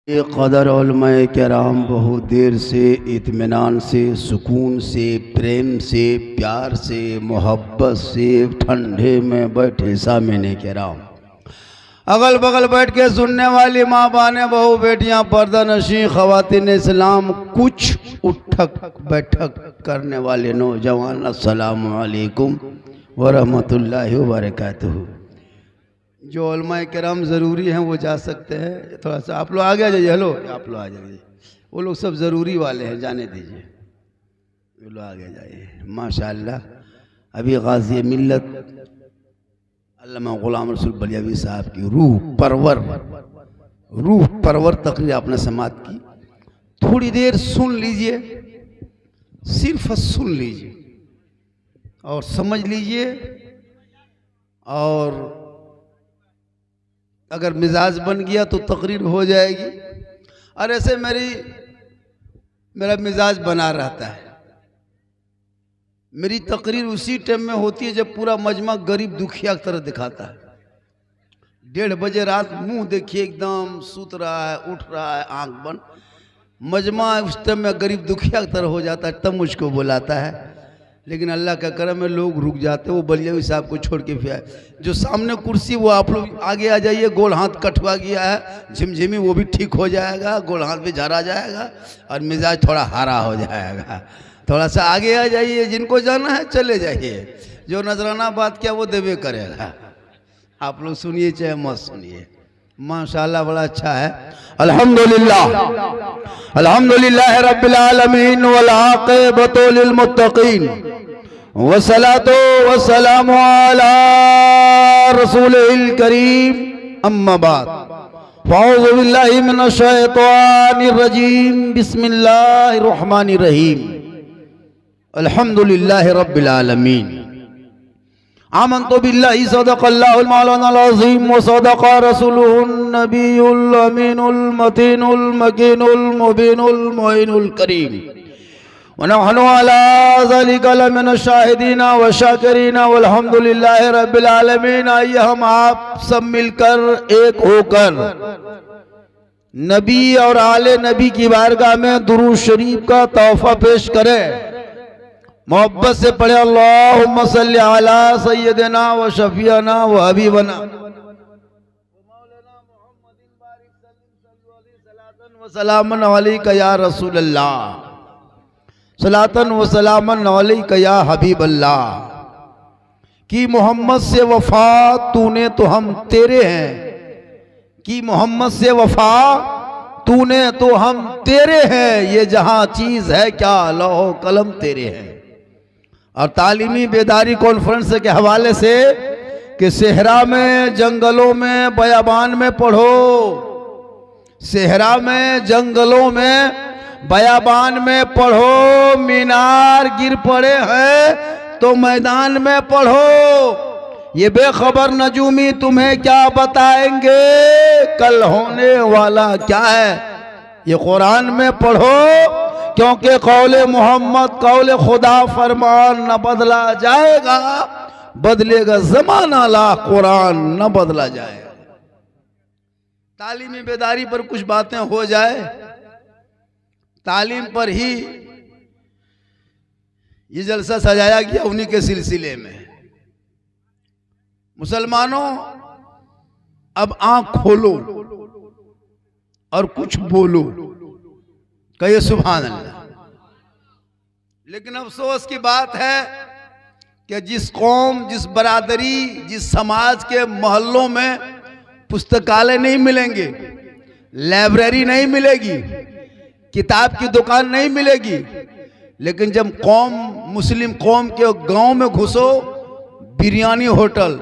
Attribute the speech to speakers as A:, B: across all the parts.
A: ये कदर उलमाए किराम बहुत देर से इत्मीनान से सुकून से प्रेम से प्यार से मोहब्बत से ठंडे में बैठे सामने किराम अगल बगल बैठ के सुनने वाली माँ बाने बहू बेटियां पर्दा नशी ख़वातीन इस्लाम कुछ उठक बैठक करने वाले नौजवान अस्सलामु अलैकुम वरहमतुल्लाहि वबरकातुहू। जो उलमाए किराम ज़रूरी हैं वो जा सकते हैं। थोड़ा सा आप लोग आगे आ जाइए। हेलो, आप लोग आ जाइए। वो लोग सब ज़रूरी वाले हैं, जाने दीजिए। वो लोग आगे जाइए। माशाअल्लाह अभी गाज़ी मिल्लत अल्लामा ग़ुलाम रसूल बलियावी साहब की रूह परवर तकरीर आपने समात की। थोड़ी देर सुन लीजिए, सिर्फ सुन लीजिए और समझ लीजिए, और अगर मिजाज बन गया तो तकरीर हो जाएगी। और ऐसे मेरा मिजाज बना रहता है। मेरी तकरीर उसी टाइम में होती है जब पूरा मजमा गरीब दुखिया की तरह दिखाता है। 1:30 बजे रात मुंह देखिए एकदम सूत रहा है, उठ रहा है, आंख बंद, मजमा उस टाइम में गरीब दुखिया की तरह हो जाता है, तब मुझको बुलाता है। लेकिन अल्लाह का करम है लोग रुक जाते हैं। वो बलियावी साहब को छोड़ के फिर जो सामने कुर्सी, वो आप लोग आगे आ जाइए। गोल हाथ कटवा गया है, झिमझिमी, वो भी ठीक हो जाएगा, गोल हाथ भी झरा जाएगा और मिजाज थोड़ा हरा हो जाएगा। थोड़ा सा आगे आ जाइए, जिनको जाना है चले जाइए। जो नजराना बात किया वो देवे करेगा। आप लोग सुनिए चाहे मत सुनिए, माशाअल्लाह बड़ा अच्छा है। अल्हम्दुलिल्लाह अल्हम्दुलिल्लाह रब्बिल आलमीन वल आक़िबतु लिल मुत्तक़ीन वस्सलातु वस्सलामु अला रसूलिल करीम, अम्मा बाद, फ़अऊज़ु बिल्लाहि मिनश शैतानिर रजीम, बिस्मिल्लाहिर रहमानिर रहीम, अल्हम्दुलिल्लाहि रब्बिल आलमीन। आमन्तु बिल्लाहि सदक़ल्लाहुल मौलानाल अज़ीम व सदक़ रसूलुहुन नबियुल अमीनुल मतीनुल मकीनुल मुबीनुल मुइनुल करीम व नहनु अला ज़ालिका लमिनश शाहिदीन व शाकिरीन वल्हम्दुलिल्लाहि रब्बिल आलमीन। आइए हम आप सब मिलकर एक होकर नबी और आले नबी की बारगाह में दुरूद शरीफ का तोहफा पेश करें। मोहब्बत से पढ़े अल्लाहुम्मा सल्ली अला सय्यदिना व शफीअना व हबीबना व सलामन अलैका या रसूल अल्लाह, सलातन व सलामन अलैका या हबीब अल्लाह। कि मोहम्मद से वफा तूने तो हम तेरे हैं, कि मोहम्मद से वफा तूने तो हम तेरे हैं। ये जहां चीज है क्या लौह कलम तेरे हैं। और तालीमी बेदारी कॉन्फ्रेंस के हवाले से कि सेहरा में जंगलों में बयाबान में पढ़ो, सेहरा में जंगलों में बयाबान में पढ़ो, मीनार गिर पड़े हैं तो मैदान में पढ़ो। ये बेखबर नजूमी तुम्हें क्या बताएंगे, कल होने वाला क्या है ये कुरान में पढ़ो। क्योंकि कौले मोहम्मद कौले खुदा फरमान न बदला जाएगा, बदलेगा जमाना ला कुरान न बदला जाएगा। तालीमी बेदारी पर कुछ बातें हो जाए, तालीम पर ही ये जलसा सजाया गया उन्हीं के सिलसिले में। मुसलमानों अब आंख खोलो और कुछ बोलो, कहिए सुभान अल्लाह। लेकिन अफसोस की बात है कि जिस कौम, जिस बरादरी, जिस समाज के मोहल्लों में पुस्तकालय नहीं मिलेंगे, लाइब्रेरी नहीं मिलेगी, किताब की दुकान नहीं मिलेगी, लेकिन जब कौम, मुस्लिम कौम के गांव में घुसो, बिरयानी होटल,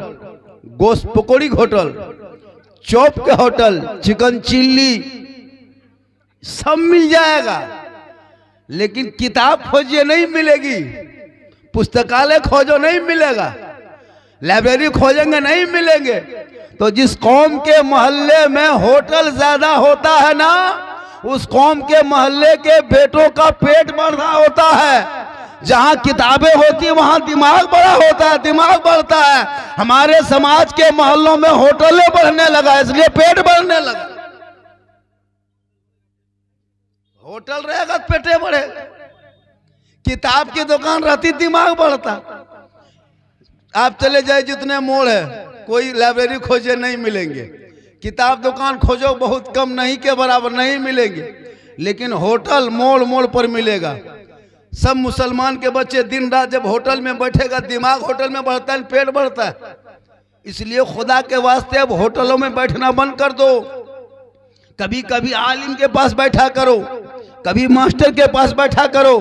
A: गोश्त पकौड़ी होटल, चौप के होटल, चिकन चिल्ली सब मिल जाएगा। लेकिन किताब खोजिए नहीं मिलेगी, पुस्तकालय खोजो नहीं मिलेगा, लाइब्रेरी खोजेंगे नहीं मिलेंगे। तो जिस कौम के मोहल्ले में होटल ज्यादा होता है ना, उस कौम के मोहल्ले के बेटों का पेट बढ़ा होता है। जहां किताबें होती है वहां दिमाग बड़ा होता है, दिमाग बढ़ता है। हमारे समाज के मोहल्लों में होटलें बढ़ने लगा, इसलिए पेट बढ़ने लगा। होटल रहेगा तो पेटे बढ़ेगा, किताब की दुकान रहती दिमाग बढ़ता। आप चले जाए जितने मोड़ है, कोई लाइब्रेरी खोजे नहीं मिलेंगे, किताब दुकान खोजो बहुत कम, नहीं के बराबर नहीं मिलेंगे, लेकिन होटल मोड़ मोड़ पर मिलेगा। सब मुसलमान के बच्चे दिन रात जब होटल में बैठेगा, दिमाग होटल में बढ़ता है, पेट बढ़ता है। इसलिए खुदा के वास्ते अब होटलों में बैठना बंद कर दो। कभी कभी आलिम के पास बैठा करो, कभी मास्टर के पास बैठा करो,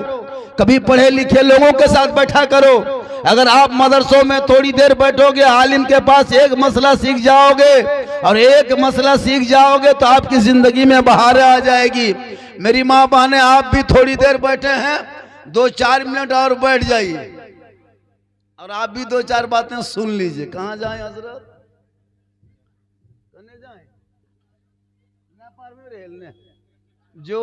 A: कभी पढ़े लिखे लोगों के साथ बैठा करो। अगर आप मदरसों में थोड़ी देर बैठोगे, आलिम के पास एक मसला सीख जाओगे, और एक मसला सीख जाओगे तो आपकी जिंदगी में बहार आ जाएगी। मेरी माँ बहने, आप भी थोड़ी देर बैठे हैं, 2-4 मिनट और बैठ जाइए और आप भी 2-4 बातें सुन लीजिए। कहाँ जाएं हजरत? कने जाएं? नेपाल में रेलने जो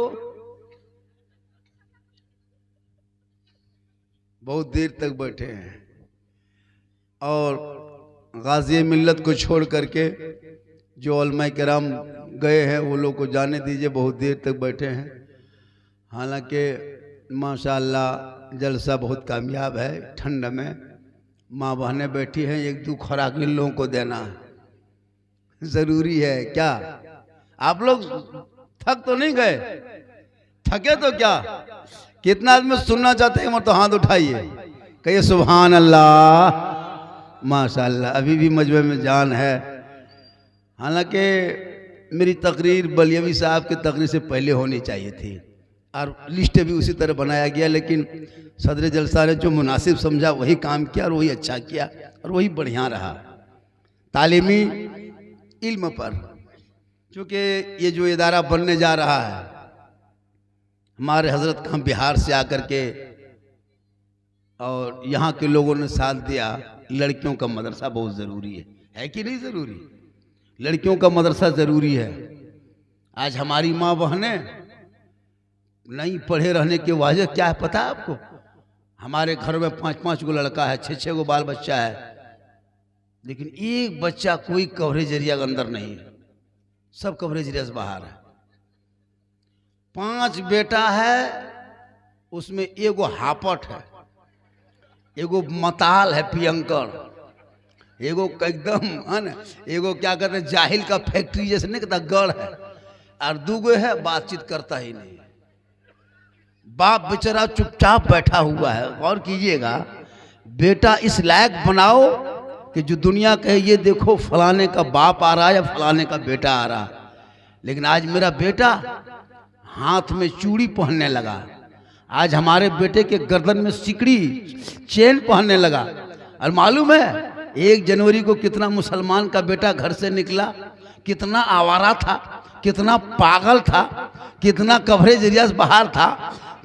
A: बहुत देर तक बैठे हैं, और गाजी मिल्लत को छोड़ करके जो उलमा किराम गए हैं वो लोग को जाने दीजिए, बहुत देर तक बैठे हैं। हालांकि माशाअल्लाह जलसा बहुत कामयाब है। ठंड में माँ बहनें बैठी हैं, 1-2 खुराक इन लोगों को देना जरूरी है। क्या आप लोग थक तो नहीं गए? थके तो क्या? कितना आदमी सुनना चाहते हैं तो हाथ उठाइए, कहिए सुभान अल्लाह। माशाअल्लाह अभी भी मजबे में जान है। हालांकि मेरी तकरीर बलियवी साहब की तकरीर से पहले होनी चाहिए थी और लिस्ट भी उसी तरह बनाया गया, लेकिन सदर जलसा ने जो मुनासिब समझा वही काम किया और वही अच्छा किया और वही बढ़िया रहा। तालीमी इल्म पर, क्योंकि ये जो इदारा बनने जा रहा है, हमारे हजरत खां बिहार से आकर के और यहाँ के लोगों ने साथ दिया। लड़कियों का मदरसा बहुत ज़रूरी है कि नहीं ज़रूरी? लड़कियों का मदरसा ज़रूरी है। आज हमारी माँ बहनें नहीं पढ़े रहने की वजह क्या है पता है आपको? हमारे घर में 5-5 गो लड़का है, 6-6 गो बाल बच्चा है, लेकिन एक बच्चा कोई कवरेज एरिया के अंदर नहीं है, सब कवरेज एरिया से बाहर है। 5 बेटा है, उसमें एगो हापट है, एगो मताल है पियंकर, एगो एकदम है ना, एगो क्या कहते हैं जाहिल का फैक्ट्री जैसे नहीं कहता गढ़ है, और 2 गो है बातचीत करता ही नहीं। बाप बेचारा चुपचाप बैठा हुआ है। गौर कीजिएगा, बेटा इस लायक बनाओ कि जो दुनिया कहे ये देखो फलाने का बाप आ रहा है या फलाने का बेटा आ रहा। लेकिन आज मेरा बेटा हाथ में चूड़ी पहनने लगा, आज हमारे बेटे के गर्दन में सिकड़ी चेन पहनने लगा। और मालूम है 1 जनवरी को कितना मुसलमान का बेटा घर से निकला, कितना आवारा था, कितना पागल था, कितना कवरेज एरिया से बाहर था।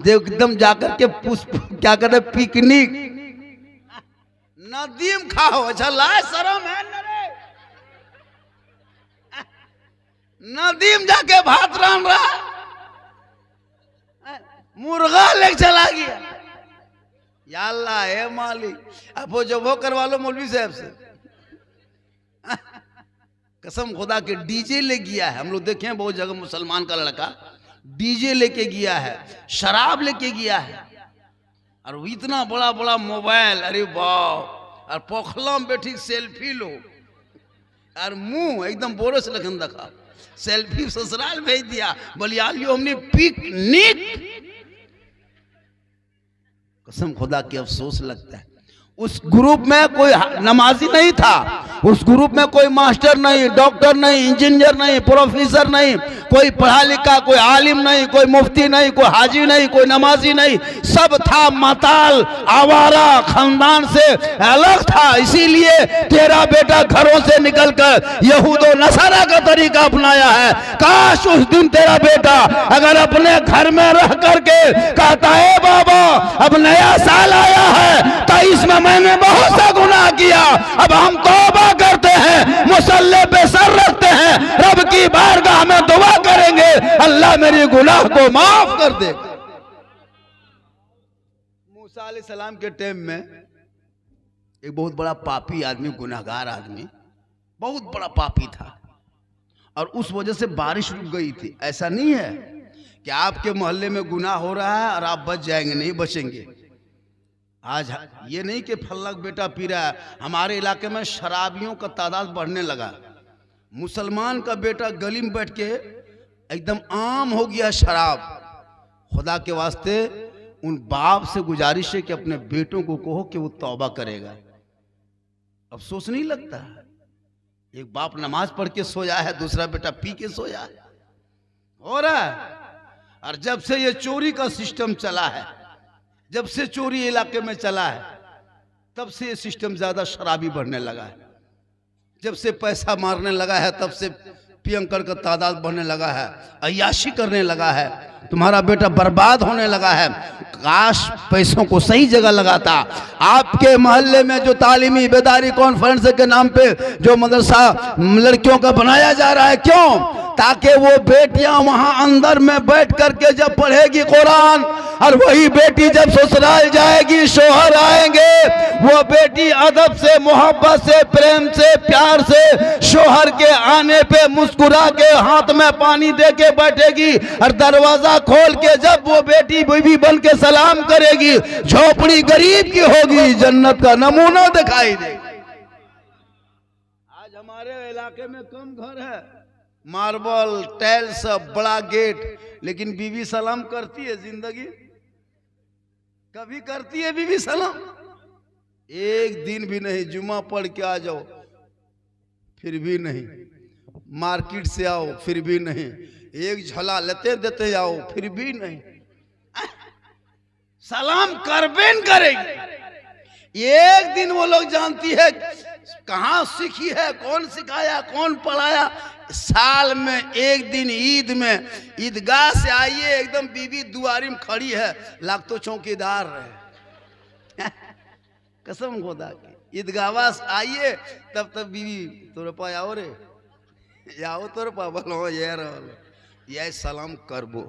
A: एकदम जाकर के क्या कहते पिकनिक नदीम खाओ। अच्छा लाए शर्म है न रे? नदीम जाके भात रान रहा, मुर्गा लेके चला गया। या अल्लाह है मालिक, अब वो जब वो करवा लो मौलवी साहब से। कसम खुदा के डीजे ले गया है। हम लोग देखे हैं बहुत जगह मुसलमान का लड़का डीजे लेके गया है, शराब लेके गया है, और इतना बड़ा बड़ा मोबाइल, अरे वाह, और पोखला में बैठी सेल्फी लो, और मुंह एकदम बोरो से लगन रखा, सेल्फी ससुराल भेज दिया। बलियालियो हमने पिकनिक। कसम खुदा की अफसोस लगता है। उस ग्रुप में कोई नमाजी नहीं था, उस ग्रुप में कोई मास्टर नहीं, डॉक्टर नहीं, इंजीनियर नहीं, प्रोफेसर नहीं, कोई पढ़ा लिखा, कोई आलिम नहीं, कोई मुफ्ती नहीं, कोई हाजी नहीं, कोई नमाजी नहीं, सब था मताल, आवारा, खानदान से अलग था। इसीलिए तेरा बेटा घरों से निकलकर यहूदो नसारा का तरीका अपनाया है। काश उस दिन तेरा बेटा अगर अपने घर में रह करके कहता है बाबा अब नया साल आया है तो इसमें मैंने बहुत सा गुनाह किया, अब हम तौबा करते हैं, मुसल्ले पे सर रखते हैं, रब की बारगाह में दुआ करेंगे, अल्लाह मेरी गुनाह को माफ कर दे। मूसा अलैहिस्सलाम के टाइम में एक बहुत बड़ा पापी आदमी, गुनाहगार आदमी, बहुत बड़ा पापी था, और उस वजह से बारिश रुक गई थी। ऐसा नहीं है कि आपके मोहल्ले में गुनाह हो रहा है और आप बच जाएंगे, नहीं बचेंगे। आज ये नहीं कि फल्ला बेटा पी रहा है, हमारे इलाके में शराबियों का तादाद बढ़ने लगा। मुसलमान का बेटा गली में बैठ के एकदम आम हो गया शराब। खुदा के वास्ते उन बाप से गुजारिश है कि अपने बेटों को कहो कि वो तौबा करेगा। अफसोस नहीं लगता, एक बाप नमाज पढ़ के सोया है, दूसरा बेटा पी के सोया है, हो रहा है। और जब से ये चोरी का सिस्टम चला है, जब से चोरी इलाके में चला है, तब से ये सिस्टम ज्यादा शराबी बढ़ने लगा है। जब से पैसा मारने लगा है, तब से पियंकर का तादाद बढ़ने लगा है, अय्याशी करने लगा है, तुम्हारा बेटा बर्बाद होने लगा है। काश पैसों को सही जगह लगाता। आपके मोहल्ले में जो तालीमी बेदारी कॉन्फ्रेंस के नाम पे जो मदरसा लड़कियों का बनाया जा रहा है, क्यों? ताकि वो बेटियां वहां अंदर में बैठ करके जब पढ़ेगी कुरान, और वही बेटी जब ससुराल जाएगी, शोहर आएंगे, वो बेटी अदब से, मोहब्बत से, प्रेम से, प्यार से शोहर के आने पे मुस्कुरा के हाथ में पानी दे के बैठेगी, और दरवाजा खोल के जब वो बेटी बीवी बन के सलाम करेगी, झोपड़ी गरीब की होगी, जन्नत का नमूना दिखाई देगी। आज हमारे इलाके में कम घर है, मार्बल टाइल्स, बड़ा गेट, लेकिन बीवी सलाम करती है जिंदगी? कभी करती है बीवी सलाम? एक दिन भी नहीं। जुमा पढ़ के आ जाओ, फिर भी नहीं। मार्केट से आओ, फिर भी नहीं। एक झला लेते देते आओ, फिर भी नहीं। सलाम करबे न करेगी। एक दिन वो लोग जानती है कहां सीखी है, कौन सिखाया, कौन पढ़ाया। साल में एक दिन ईद में ईदगाह से आइए, एकदम बीवी दुआरी में खड़ी है, लाग तो चौकीदार रहे। कसम खुदा की, ईदगाह से आइए तब तब बीवी तोरे पा आओ रे, आओ तोरे पा बोलो ये सलाम करबो।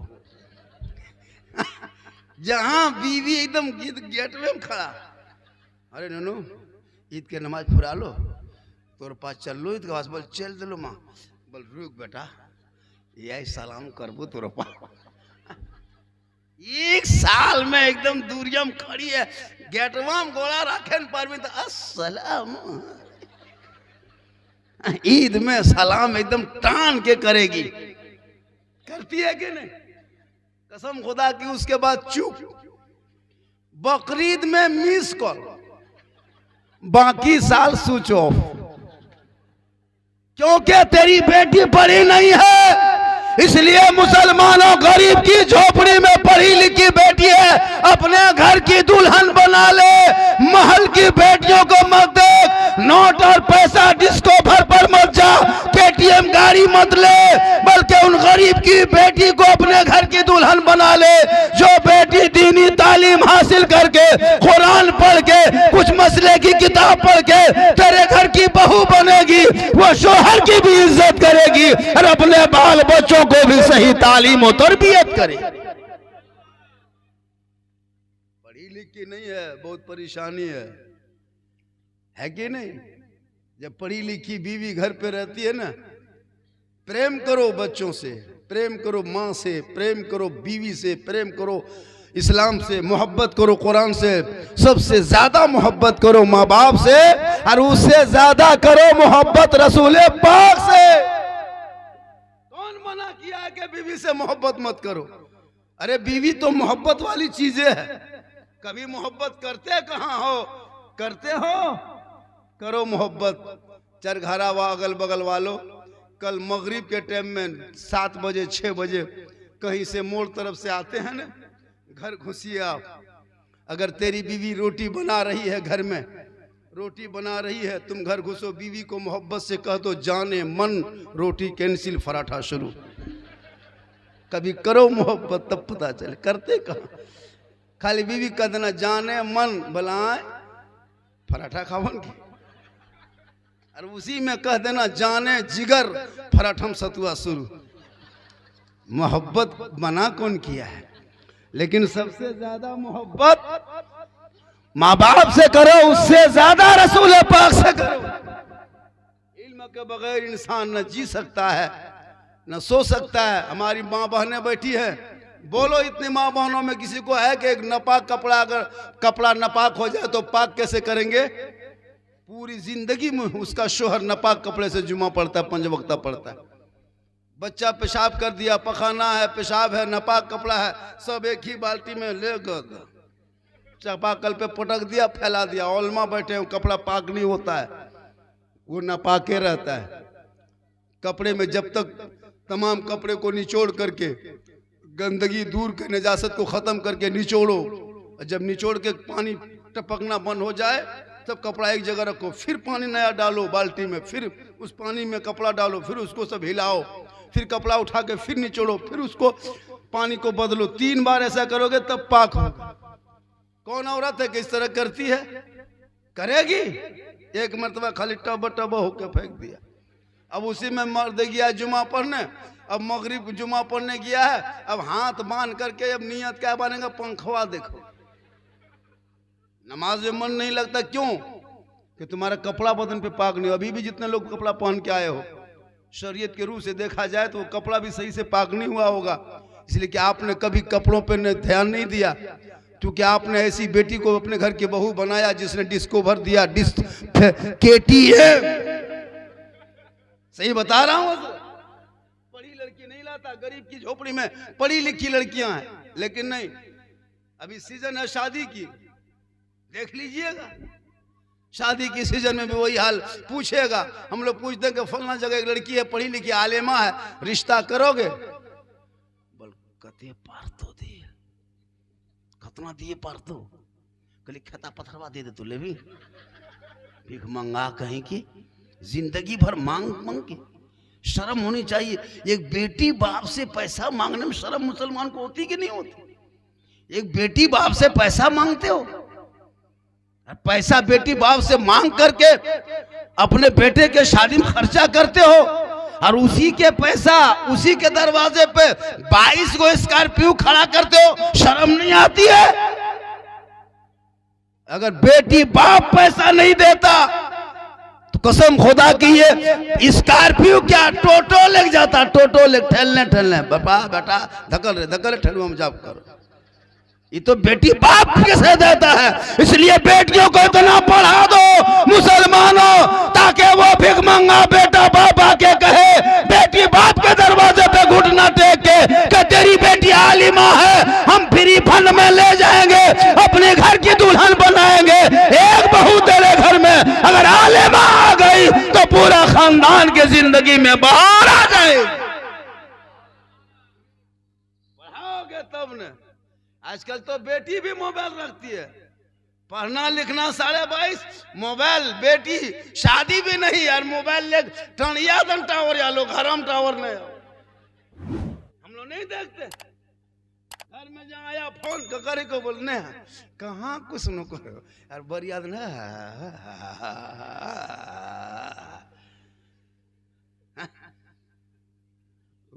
A: जहां बीवी एकदम गेट में खड़ा, अरे ननू ईद के नमाज फुरा लो, तोरे पास चल लो ईद के पास, बोल चल दिलो माँ, बोल रुक बेटा यही सलाम करबो तोरे पास। एक साल में एकदम दूरिया में खड़ी है, गेटवा में गोड़ा रखे पर में तो अस्सलाम। ईद में सलाम एकदम टान के करेगी, करती है कि नहीं? कसम खुदा की। उसके बाद चुप। बकरीद में मिस कॉल, बाकी साल स्विच ऑफ, क्योंकि तेरी बेटी पढ़ी नहीं है। इसलिए मुसलमानों, गरीब की झोपड़ी में पढ़ी लिखी बेटी है, अपने घर की दुल्हन बना ले। महल की बेटियों को मत देख, नोट और पैसा डिस्को भर पर मत जा, केटीएम गाड़ी मत ले, बल्कि उन गरीब की बेटी को अपने घर की दुल्हन बना ले। जो बेटी दीनी तालीम हासिल करके, कुरान पढ़ के, कुछ मसले की किताब पढ़ के तेरे घर की बहू बनेगी, वो शोहर की भी इज्जत करेगी और अपने बाल बच्चों को भी सही तालीम और तरबियत करे। पढ़ी लिखी नहीं है, बहुत परेशानी है कि नहीं? जब पढ़ी लिखी बीवी घर पे रहती है ना, प्रेम करो बच्चों से, प्रेम करो माँ से, प्रेम करो बीवी से, प्रेम करो इस्लाम से, मोहब्बत करो कुरान से, सबसे ज्यादा मोहब्बत करो माँ बाप से, और उससे ज्यादा करो मोहब्बत रसूल पाक से। कौन मना किया है कि बीवी से मोहब्बत मत करो? अरे बीवी तो मोहब्बत वाली चीजें है। कभी मोहब्बत करते कहाँ हो? करते हो? करो मोहब्बत। चरघरा व अगल बगल वालों, कल मगरिब के टाइम में 7 बजे 6 बजे कहीं से मोड़ तरफ से आते हैं ना, घर घुसिए आप। अगर तेरी बीवी रोटी बना रही है, घर में रोटी बना रही है, तुम घर घुसो, बीवी को मोहब्बत से कह दो जाने मन रोटी कैंसिल, पराठा शुरू। कभी करो मोहब्बत तब पता चले, करते कहाँ? खाली बीवी कह देना जाने मन बुलाए पराठा खावन की, और उसी में कह देना जाने जिगर पराठम सतुआ शुरू। मोहब्बत मना कौन किया है? लेकिन सबसे ज्यादा मोहब्बत माँ बाप से करो, उससे ज्यादा रसूल पाक से करो। इल्म के बगैर इंसान न जी सकता है, न सो सकता है। हमारी माँ बहनें बैठी है, बोलो इतनी माँ बहनों में किसी को है कि एक नापाक कपड़ा, अगर कपड़ा नापाक हो जाए तो पाक कैसे करेंगे? पूरी जिंदगी में उसका शोहर नापाक कपड़े से जुमा पड़ता है, 5 वक्ता पड़ता है। बच्चा पेशाब कर दिया, पखाना है, पेशाब है, नापाक कपड़ा है, सब एक ही बाल्टी में ले गए, चापाकल पे पटक दिया, फैला दिया। ओलमा बैठे हो, कपड़ा पाक नहीं होता है, वो नापाके रहता है। कपड़े में जब तक तमाम कपड़े को निचोड़ करके, गंदगी दूर के नजासत को खत्म करके निचोड़ो, जब निचोड़ के पानी टपकना बंद हो जाए तब कपड़ा एक जगह रखो, फिर पानी नया डालो बाल्टी में, फिर उस पानी में कपड़ा डालो, फिर उसको सब हिलाओ, फिर कपड़ा उठा के फिर निचोड़ो, फिर उसको पानी को बदलो। 3 बार ऐसा करोगे तब पाक होगा। कौन औरत है कि इस तरह करती है? करेगी? एक मरतबा खाली टब टब होके फेंक दिया। अब उसी में मर्द गया जुमा पढ़ने, अब मगरिब जुमा पढ़ने गया है, अब हाथ बांध करके अब नियत क्या बनेगा? पंखवा देखो, नमाज में मन नहीं लगता। क्यों? कि तुम्हारा कपड़ा बदन पे पाक नहीं। अभी भी जितने लोग कपड़ा पहन के आए हो, शरीयत के रूह से देखा जाए तो वो कपड़ा भी सही से पाक नहीं हुआ होगा, इसलिए कि आपने कभी कपड़ों पे ध्यान नहीं दिया। क्योंकि आपने ऐसी बेटी को अपने घर की बहू बनाया जिसने डिस्को भर दिया, KTM। सही बता रहा हूं? पढ़ी लड़की नहीं लाता, गरीब की झोपड़ी में पढ़ी लिखी लड़कियां हैं, लेकिन नहीं, अभी सीजन है शादी की, देख लीजिएगा। शादी की सीजन में भी वही हाल पूछेगा। हम लोग पूछते हैं कि फलना जगह एक लड़की है, पढ़ी लिखी आलेमा है, रिश्ता करोगे? बोल कते पार तो दे, कतना दिए पार तो, कल खेता पथरवा दे दे तो ले भी भीख मंगा कहीं की, जिंदगी भर मांग मांग के। शर्म होनी चाहिए। एक बेटी बाप से पैसा मांगने में शर्म मुसलमान को होती कि नहीं होती? एक बेटी बाप से पैसा मांगते हो, पैसा बेटी बाप से मांग करके अपने बेटे के शादी में खर्चा करते हो, और उसी के पैसा उसी के दरवाजे पे 22 को स्कॉर्पियो खड़ा करते हो। शर्म नहीं आती है? अगर बेटी बाप पैसा नहीं देता तो कसम खुदा की ये स्कॉर्पियो क्या टोटो लेके जाता, टोटो ले ठेलने बाबा बेटा धकल ठेलुआ में जाप करो। ये तो बेटी बाप कैसे देता है? इसलिए बेटियों को इतना पढ़ा दो मुसलमानों, ताकि वो भिख मंगा बेटा बाप आके कहे, बेटी बाप के दरवाजे पे घुटना टेक के तेरी बेटी आलिमा है, हम फ्री फंड में ले जाएंगे, अपने घर की दुल्हन बनाएंगे। एक बहू तेरे घर में अगर आलिमा आ गई तो पूरा खानदान की जिंदगी में बाहर आ जाएगी। पढ़ाओगे तब न। आजकल तो बेटी भी मोबाइल रखती है, पढ़ना लिखना 22.5, मोबाइल। बेटी शादी भी नहीं यार, मोबाइल ले टनिया दन टावर या लोग हराम टावर नहीं, हम लोग नहीं देखते। घर में जहाँ आया फोन करे को बोलने हैं, कहाँ कुछ न करो यार, बड़ी याद ना।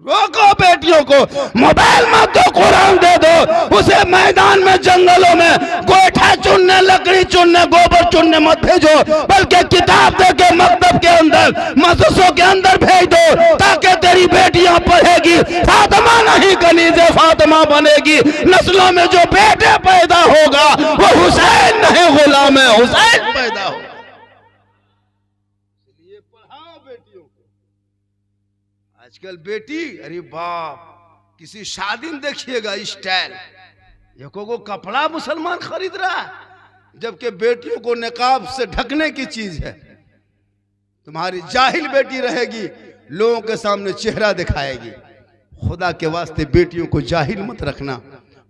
A: रोको बेटियों को, मोबाइल मत दो, कुरान दे दो उसे। मैदान में जंगलों में गोइठा चुनने, लकड़ी चुनने, गोबर चुनने मत भेजो, बल्कि किताब दे के मकतब के अंदर, मदरसों के अंदर भेज दो, ताकि तेरी बेटियां पढ़ेगी। फातिमा नहीं कनीज़े फातिमा बनेगी। नस्लों में जो बेटे पैदा होगा वो हुसैन नहीं गुलाम हुसैन पैदा होगा। इसलिए पढ़ाओ बेटियों को। आजकल बेटी, अरे बाप, किसी शादी में देखिएगा स्टाइल, को कपड़ा मुसलमान खरीद रहा है, जबकि बेटियों को निकाब से ढकने की चीज है। तुम्हारी जाहिल बेटी रहेगी, लोगों के सामने चेहरा दिखाएगी। खुदा के वास्ते बेटियों को जाहिल मत रखना,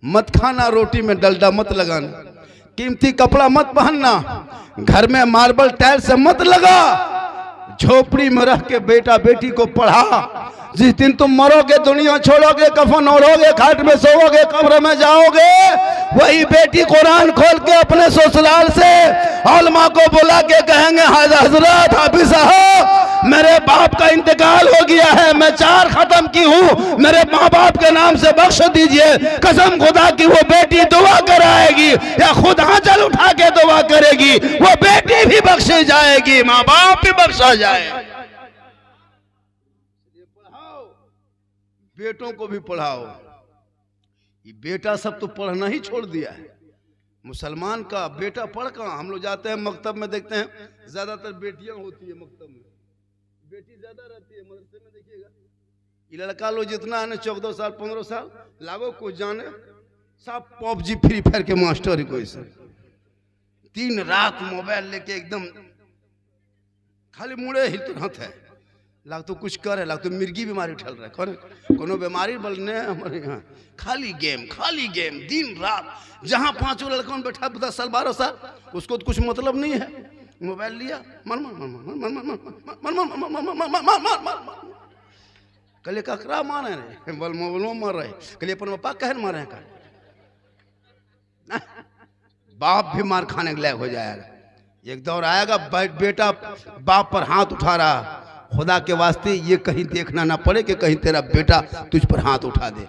A: मत खाना, रोटी में डलडा मत लगाना, कीमती कपड़ा मत पहनना, घर में मार्बल टाइल से मत लगा, झोपड़ी में रह के बेटा बेटी को पढ़ा। जिस दिन तुम मरोगे, दुनिया छोड़ोगे, कफन ओढ़ोगे, खाट में सोओगे, कब्र में जाओगे, वही बेटी कुरान खोल के अपने ससुराल से उलमा को बुला के कहेंगे, हजरत हाफिज साहब मेरे बाप का इंतकाल हो गया है, मैं 4 खत्म की हूँ, मेरे माँ बाप के नाम से बख्श दीजिए। कसम खुदा की वो बेटी दुआ कराएगी या खुद आंचल उठा के दुआ करेगी, वो बेटी भी बख्शी जाएगी, माँ बाप भी बख्शा जाए। बेटों को भी पढ़ाओ। ये बेटा सब तो पढ़ना ही छोड़ दिया है। मुसलमान का बेटा पढ़ कहाँ, हम लोग जाते हैं मकतब में देखते हैं ज्यादातर बेटियां होती है मकतब में, बेटी ज्यादा रहती है। मदरसे में देखिएगा ये लड़का लोग जितना है ना 14 साल 15 साल लागो कुछ जाने, सब पबजी फ्री फायर के मास्टर ही कोई से दिन रात मोबाइल लेके एकदम खाली मुड़े हिलते रहते है। लाग तो कुछ करे, लाग तो मिर्गी बीमारी उठल रहा है, कोनो बीमारी बोलने हमारे यहाँ खाली गेम दिन रात। जहाँ 5 लड़कों बैठा 10 साल 12 साल, उसको तो कुछ मतलब नहीं है, मोबाइल लिया मर मर मर मर मर मर मर मर कल ककरा मारे रहे बोल मोबाइल मर रहे कल अपन पापा कहन मारे का बाप भी मार खाने के लायक हो जाएगा। एक दौर आएगा बेटा बाप पर हाथ उठा रहा, खुदा के वास्ते ये कहीं देखना ना पड़े कि कहीं तेरा बेटा तुझ पर हाथ उठा दे।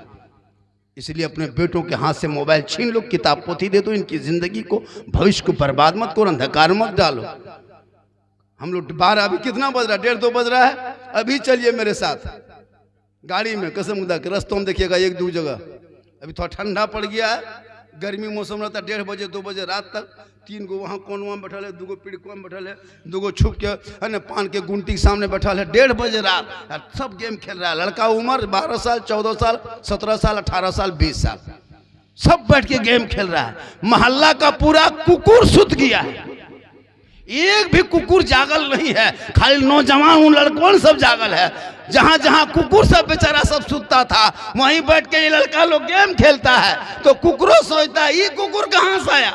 A: इसलिए अपने बेटों के हाथ से मोबाइल छीन लो, किताब पोथी दे दो, इनकी जिंदगी को भविष्य को बर्बाद मत करो, अंधकार मत डालो। हम लोग 12 अभी कितना बज रहा है 1:30 2 बज रहा है, अभी चलिए मेरे साथ गाड़ी में, कसम खुदा के रस्तों में देखिएगा 1-2 जगह अभी थोड़ा ठंडा पड़ गया है, गर्मी मौसम रहता है 1:30 बजे 2 बजे रात तक 3 गो वहाँ कोनवा में बैठल है, 2 गो पिड़कुआ में बैठल है, 2 गो छुप के है ना पान के गुंटी के सामने बैठल है, 1:30 बजे रात सब गेम खेल रहा है। लड़का उम्र 12 साल 14 साल 17 साल 18 साल 20 साल सब बैठ के गेम खेल रहा है। मोहल्ला का पूरा कुकुर सुत गया है, एक भी कुकुर जागल नहीं है, खाली नौजवान उन लड़कों सब जागल है। जहां जहां कुकुर सब बेचारा सब सुतता था वहीं बैठ के ये लड़का लोग गेम खेलता है, तो कुकुरों सोचता है ये कुकुर कहां से आया,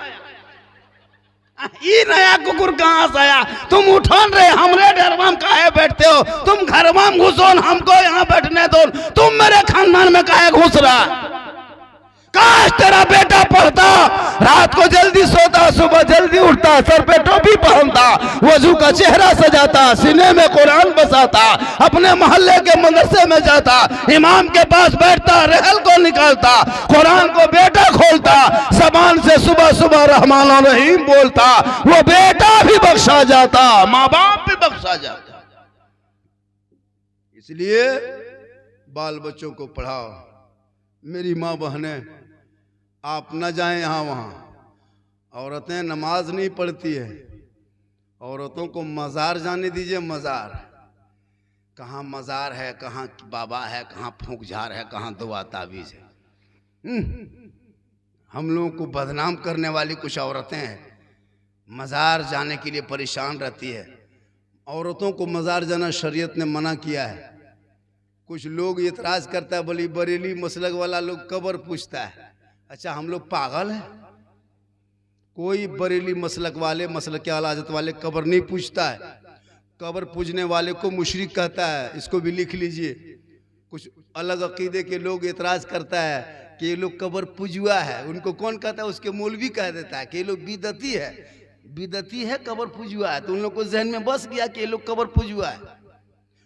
A: ये नया कुकुर कहां से आया, तुम उठोन रहे हमरे डरवा में काहे बैठते हो, तुम घर में घुसो हमको यहाँ बैठने दो, तुम मेरे खानदान में काहे घुस रहा। काश तेरा बेटा पढ़ता, रात को जल्दी सोता, सुबह जल्दी उठता, सर पे टोपी पहनता, वजू का चेहरा सजाता, सीने में कुरान बसाता, अपने मोहल्ले के मदरसे में जाता, इमाम के पास बैठता, रहल को निकालता, कुरान को बेटा खोलता, जबान से सुबह सुबह रहमान और रहीम बोलता, वो बेटा भी बख्शा जाता, माँ बाप भी बख्शा जाता। इसलिए बाल बच्चों को पढ़ाओ। मेरी माँ बहनें, आप न जाएं यहाँ वहाँ। औरतें नमाज नहीं पढ़ती है, औरतों को मज़ार जाने दीजिए। मज़ार कहाँ मज़ार है, कहाँ बाबा है, कहाँ फूंक झार है, कहाँ दुआ तावीज़ है। हम लोगों को बदनाम करने वाली कुछ औरतें हैं, मज़ार जाने के लिए परेशान रहती है। औरतों को मज़ार जाना शरीयत ने मना किया है। कुछ लोग इतराज़ करता है, बोली बरेली मसलक वाला लोग कब्र पूछता है। अच्छा हम लोग पागल हैं? कोई बरेली मसलक वाले मसलक के आलाजत वाले कब्र नहीं पूछता है। कब्र पूजने वाले को मुशरिक कहता है, इसको भी लिख लीजिए। कुछ अलग अकीदे के लोग इतराज़ करता है कि ये लोग कब्र पूजुआ है, उनको कौन कहता है, उसके मौलवी कह देता है कि ये लोग बिदती है, बिदती है कब्र पूजुआ है। तो उन लोग को जहन में बस गया कि ये लोग कब्र पूजुआ है,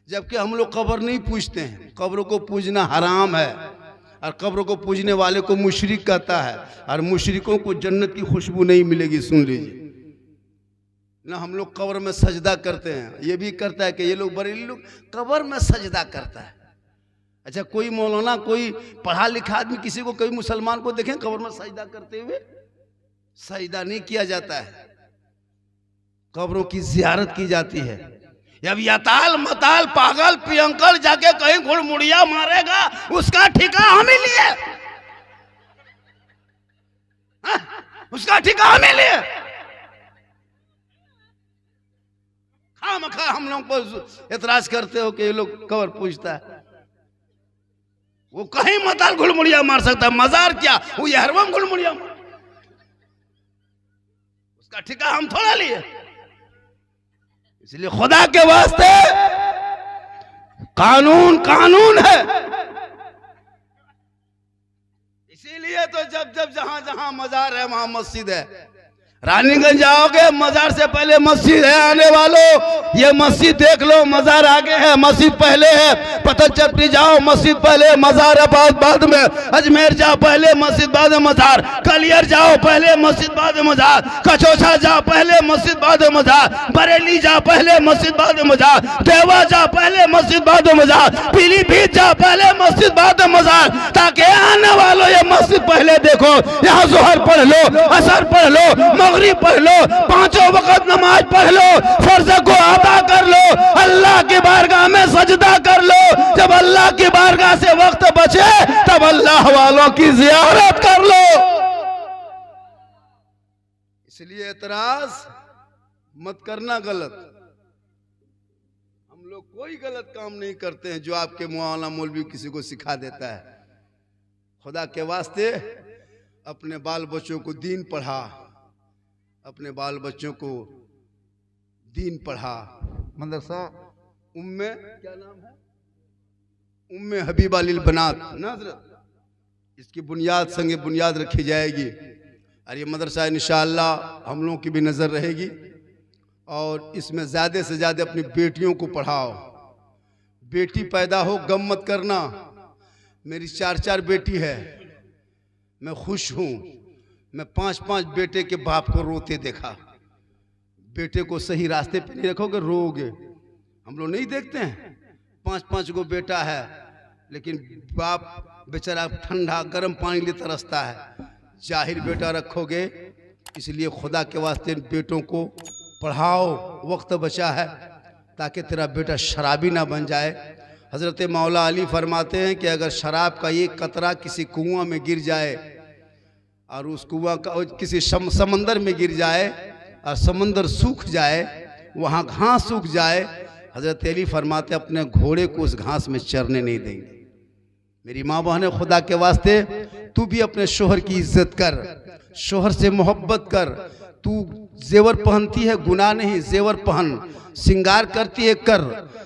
A: जबकि हम लोग कब्र नहीं पूजते हैं। कब्रों को पूजना हराम है, और कब्रों को पूजने वाले को मुशरिक कहता है, और मुशरिकों को जन्नत की खुशबू नहीं मिलेगी। सुन लीजिए ना, हम लोग कब्र में सजदा करते हैं, ये भी करता है कि ये लोग बरेली लोग कब्र में सजदा करता है। अच्छा कोई मौलाना, कोई पढ़ा लिखा आदमी किसी को, कोई मुसलमान को देखें कब्र में सजदा करते हुए? सजदा नहीं किया जाता है, कब्रों की जियारत की जाती है। जब यताल मताल पागल पियंकल जाके कहीं घुड़मुड़िया मारेगा, उसका ठिका हम ही लिए, उसका ठिका हम ही लिए। खामखा हम लोग को एतराज करते हो कि ये लोग कब्र पूजता है। वो कहीं मताल घुड़मुड़िया मार सकता है, मजार क्या वो यहरवम घुड़मुड़िया मार, उसका ठिका हम थोड़ा लिए। इसलिए खुदा के वास्ते कानून कानून है। इसीलिए तो जब जब जहां जहां मजार है वहां मस्जिद है। रानीगंज जाओगे, मजार से पहले मस्जिद है। आने वालों ये मस्जिद देख लो, मजार आगे है, मस्जिद पहले है। पतन चपटी जाओ, मस्जिद पहले, मजार बाद में। अजमेर जाओ पहले, मस्जिद बाद में मजार। कलियर जाओ पहले, मस्जिद बाद में मजार। कचौछा जाओ पहले, मस्जिद बाद में मजार। बरेली जाओ पहले, मस्जिद बाद में मजार। देवा जाओ पहले, मस्जिद बाद में मजार। पीलीभीत जाओ पहले, मस्जिद बाद में मजार, ताकि आने वालों ये मस्जिद पहले देखो, यहाँ जोहर पढ़ लो, असर पढ़ लो, मगरिब पढ़ लो, पांचों वक्त नमाज पढ़ लो, फर्ज को अदा कर लो, अल्लाह की बारगाह में सजदा कर लो। जब अल्लाह की बारगाह से वक्त बचे तब अल्लाह वालों की जियारत कर लो। इसलिए एतराज मत करना गलत। हम लोग कोई गलत काम नहीं करते हैं जो आपके मौलाना मौलवी किसी को सिखा देता है। खुदा के वास्ते अपने बाल बच्चों को दीन पढ़ा, अपने बाल बच्चों को दीन पढ़ा। मदरसा उम्मे क्या नाम है, उम्मे हबीबा लिल बनात नाज़रत, इसकी बुनियाद संगे बुनियाद रखी जाएगी। और ये मदरसा इंशाअल्लाह हम लोगों की भी नज़र रहेगी और इसमें ज़्यादा से ज़्यादा अपनी बेटियों को पढ़ाओ। बेटी पैदा हो गम मत करना। मेरी 4 बेटी है, मैं खुश हूँ। मैं 5 बेटे के बाप को रोते देखा। बेटे को सही रास्ते पे नहीं रखोगे रोओगे। हम लोग नहीं देखते हैं 5 को बेटा है लेकिन बाप बेचारा ठंडा गर्म पानी लिए तरसता है। जाहिर बेटा रखोगे, इसलिए खुदा के वास्ते बेटों को पढ़ाओ। वक्त बचा है ताकि तेरा बेटा शराबी ना बन जाए। हज़रत मौला अली फरमाते हैं कि अगर शराब का एक कतरा किसी कुआं में गिर जाए और उस कुआं का किसी समंदर में गिर जाए और समंदर सूख जाए, वहाँ घास सूख जाए, हज़रत अली फरमाते अपने घोड़े को उस घास में चरने नहीं देंगे। मेरी माँ बहन, खुदा के वास्ते तू भी अपने शोहर की इज्जत कर, शोहर से मोहब्बत कर। तू जेवर पहनती है गुनाह नहीं, जेवर पहन। सिंगार करती है कर,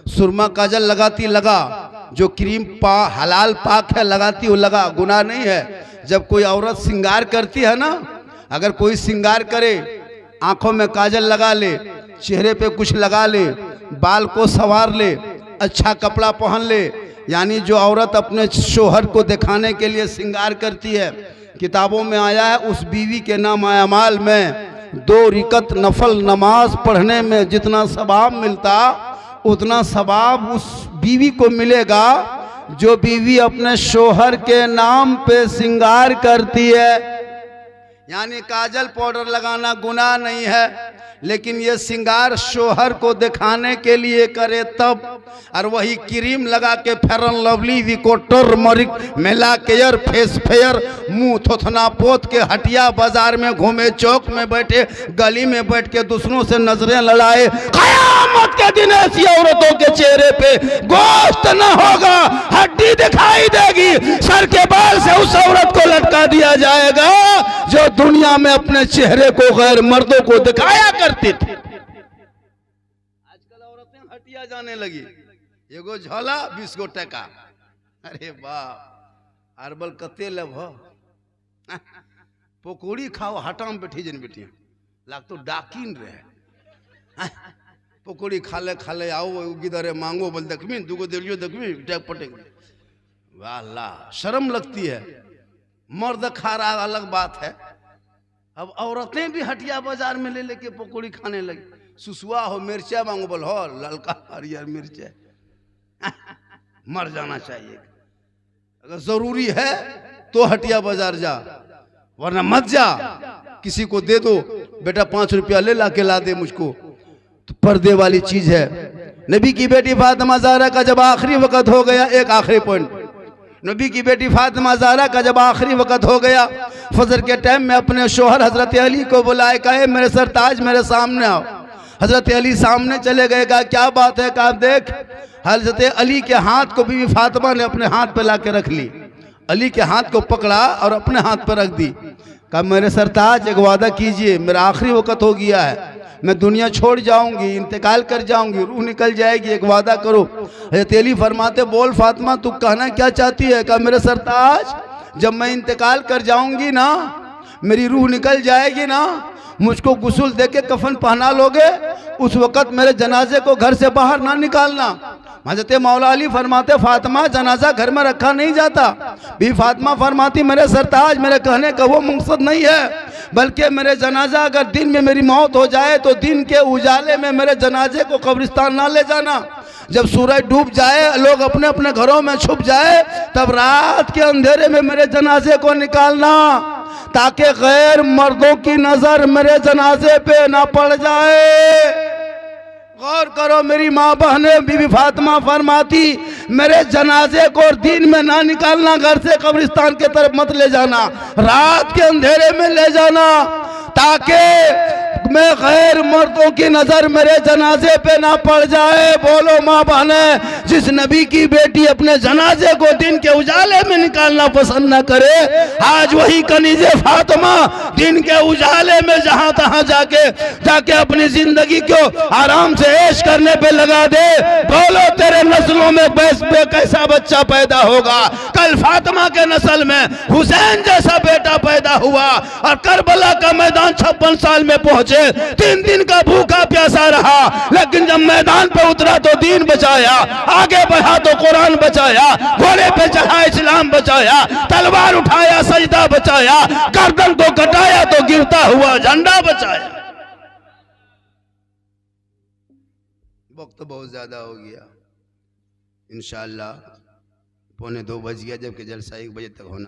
A: सुरमा काजल लगाती लगा, जो क्रीम हलाल पाक है लगाती हो लगा, गुनाह नहीं है। जब कोई औरत सिंगार करती है ना, अगर कोई सिंगार करे, आंखों में काजल लगा ले, चेहरे पे कुछ लगा ले, बाल को संवार ले, अच्छा कपड़ा पहन ले, यानी जो औरत अपने शोहर को दिखाने के लिए सिंगार करती है, किताबों में आया है उस बीवी के नाम अमाल में 2 रिकत नफल नमाज पढ़ने में जितना सवाब मिलता उतना सवाब उस बीवी को मिलेगा जो बीवी अपने शोहर के नाम पे सिंगार करती है। यानी काजल पाउडर लगाना गुनाह नहीं है, लेकिन ये सिंगार शोहर को दिखाने के लिए करे तब। और वही क्रीम लगा के फेरन लवली विकोटर मरिक मेला केयर फेस फेयर मुंह थोथना पोत के हटिया बाजार में घूमे, चौक में बैठे, गली में बैठ के दूसरों से नजरें लड़ाए। कयामत के दिन ऐसी औरतों के चेहरे पे गोश्त न होगा, हड्डी दिखाई देगी। सर के बाल से उस औरत को लटका दिया जाएगा जो दुनिया में अपने चेहरे को गैर मर्दों को दिखाया करती थी। आजकल औरतें हटिया जाने लगी, एगो झोला 20 गो टका। अरे बाप, अरबल कते लब हो पकौड़ी खाओ, हटा में बैठी जन बेटिया लाग तो डाकिन रहे। पकौड़ी खाले खाले आओ गिदरे मांगो बोल देखमी दुगो दिलियो देखमी टैक पटेक। वाह ला, शर्म लगती है। मर्द खा रहा अलग बात है, अब औरतें भी हटिया बाजार में ले लेके पकौड़ी खाने लगी। सुसुआ हो मिर्चा मांगो बोल हो ललका हरियर मिर्चा। मर जाना चाहिए। अगर जरूरी है तो हटिया बाजार जा, वरना मत जा। किसी को दे दो, बेटा 5 रुपया ले ला के ला दे मुझको, तो पर्दे वाली चीज है। नबी की बेटी फातिमा ज़हरा का जब आखिरी वक्त हो गया, एक आखिरी पॉइंट, नबी की बेटी फातिमा ज़हरा का जब आखिरी वक्त हो गया, फजर के टाइम में अपने शोहर हजरत अली को बुलाए, कहे मेरे सरताज मेरे सामने आओ। हजरत अली सामने चले गए, कहा क्या बात है? कहा देख। हजरत अली के हाथ को बीवी फातिमा ने अपने हाथ पे लाके रख ली, अली के हाथ को पकड़ा और अपने हाथ पर रख दी। कहा मेरे सरताज एक वादा कीजिए, मेरा आखिरी वक्त हो गया है, मैं दुनिया छोड़ जाऊंगी, इंतकाल कर जाऊंगी, रूह निकल जाएगी, एक वादा करो। हज़रत अली फरमाते बोल फातिमा तू कहना क्या चाहती है? कहा मेरे सरताज जब मैं इंतकाल कर जाऊंगी ना, मेरी रूह निकल जाएगी ना, मुझको गुस्ल दे के कफन पहना लोगे, उस वक़्त मेरे जनाजे को घर से बाहर ना निकालना। हज़रत मौला अली फरमाते फातिमा जनाजा घर में रखा नहीं जाता। भी फातिमा फरमाती मेरे सरताज मेरे कहने का वो मकसद नहीं है, बल्कि मेरे जनाजा अगर दिन में मेरी मौत हो जाए तो दिन के उजाले में मेरे जनाजे को कब्रिस्तान ना ले जाना, जब सूरज डूब जाए, लोग अपने अपने घरों में छुप जाए, तब रात के अंधेरे में मेरे जनाजे को निकालना, ताकि गैर मर्दों की नजर मेरे जनाजे पे ना पड़ जाए। गौर करो, मेरी माँ बहनें, बीबी फातिमा फरमाती, मेरे जनाजे को दिन में ना निकालना, घर से कब्रिस्तान के तरफ मत ले जाना, रात के अंधेरे में ले जाना, ताकि मैं गैर मर्दों की नजर मेरे जनाजे पे ना पड़ जाए। बोलो माँ बहने, जिस नबी की बेटी अपने जनाजे को दिन के उजाले में निकालना पसंद न करे, आज वही कनीजे फातिमा दिन के उजाले में जहां तहां जाके अपनी जिंदगी को आराम से ऐश करने पे लगा दे। बोलो तेरे नस्लों में कैसा बच्चा पैदा होगा। कल फातिमा के नस्ल में हुसैन जैसा बेटा पैदा हुआ और करबला का मैदान 56 साल में पहुंचे, 3 दिन का भूखा प्यासा रहा, लेकिन जब मैदान पे उतरा तो दीन बचाया, आगे बढ़ा तो कुरान बचाया, घोड़े पे चढ़ा इस्लाम बचाया, तलवार उठाया सजदा बचाया, गर्दन को कटाया तो गिरता हुआ झंडा बचाया। वक्त बहुत ज्यादा हो गया, इंशाअल्लाह 1:45 बज गया, जबकि जलसा 1 बजे तक होना।